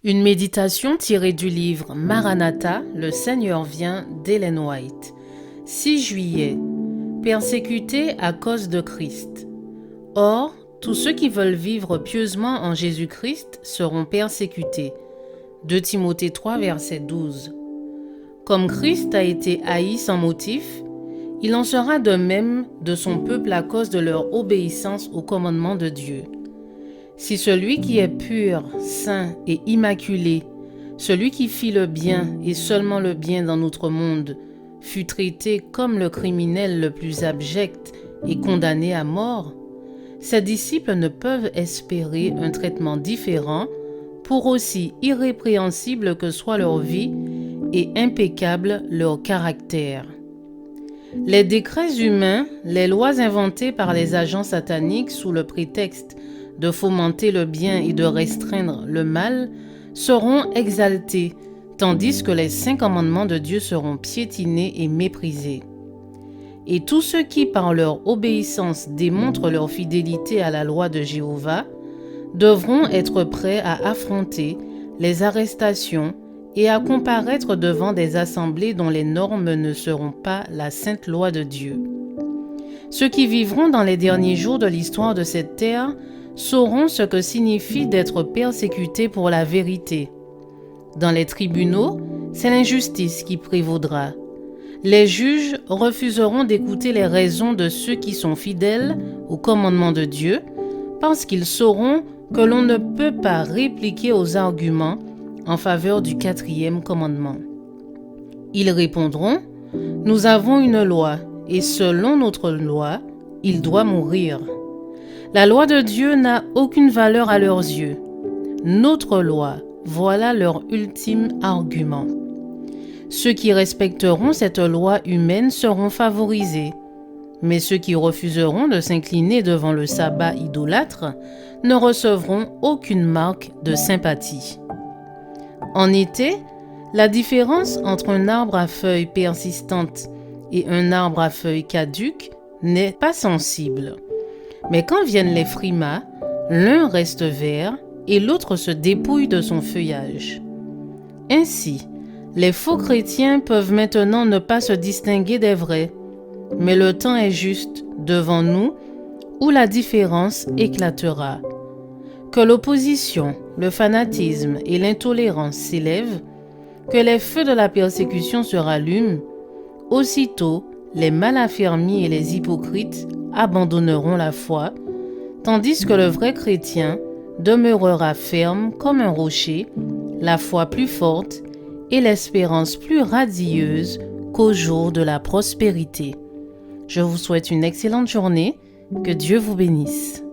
Une méditation tirée du livre Maranatha, le Seigneur vient d'Ellen White. 6 juillet. Persécutés à cause de Christ. Or, tous ceux qui veulent vivre pieusement en Jésus-Christ seront persécutés. 2 Timothée 3, verset 12. Comme Christ a été haï sans motif, il en sera de même de son peuple à cause de leur obéissance au commandement de Dieu. Si celui qui est pur, saint et immaculé, celui qui fit le bien et seulement le bien dans notre monde, fut traité comme le criminel le plus abject et condamné à mort, ses disciples ne peuvent espérer un traitement différent pour aussi irrépréhensible que soit leur vie et impeccable leur caractère. Les décrets humains, les lois inventées par les agents sataniques sous le prétexte de fomenter le bien et de restreindre le mal, seront exaltés, tandis que les 5 commandements de Dieu seront piétinés et méprisés. Et tous ceux qui, par leur obéissance, démontrent leur fidélité à la loi de Jéhovah, devront être prêts à affronter les arrestations et à comparaître devant des assemblées dont les normes ne seront pas la sainte loi de Dieu. Ceux qui vivront dans les derniers jours de l'histoire de cette terre sauront ce que signifie d'être persécutés pour la vérité. Dans les tribunaux, c'est l'injustice qui prévaudra. Les juges refuseront d'écouter les raisons de ceux qui sont fidèles au commandement de Dieu parce qu'ils sauront que l'on ne peut pas répliquer aux arguments en faveur du 4e commandement. Ils répondront : « Nous avons une loi, et selon notre loi, il doit mourir. » La loi de Dieu n'a aucune valeur à leurs yeux. Notre loi, voilà leur ultime argument. Ceux qui respecteront cette loi humaine seront favorisés, mais ceux qui refuseront de s'incliner devant le sabbat idolâtre ne recevront aucune marque de sympathie. En été, la différence entre un arbre à feuilles persistantes et un arbre à feuilles caduques n'est pas sensible. Mais quand viennent les frimas, l'un reste vert et l'autre se dépouille de son feuillage. Ainsi, les faux chrétiens peuvent maintenant ne pas se distinguer des vrais, mais le temps est juste devant nous où la différence éclatera. Que l'opposition, le fanatisme et l'intolérance s'élèvent, que les feux de la persécution se rallument, aussitôt les malaffermis et les hypocrites abandonneront la foi, tandis que le vrai chrétien demeurera ferme comme un rocher, la foi plus forte et l'espérance plus radieuse qu'au jour de la prospérité. Je vous souhaite une excellente journée, que Dieu vous bénisse.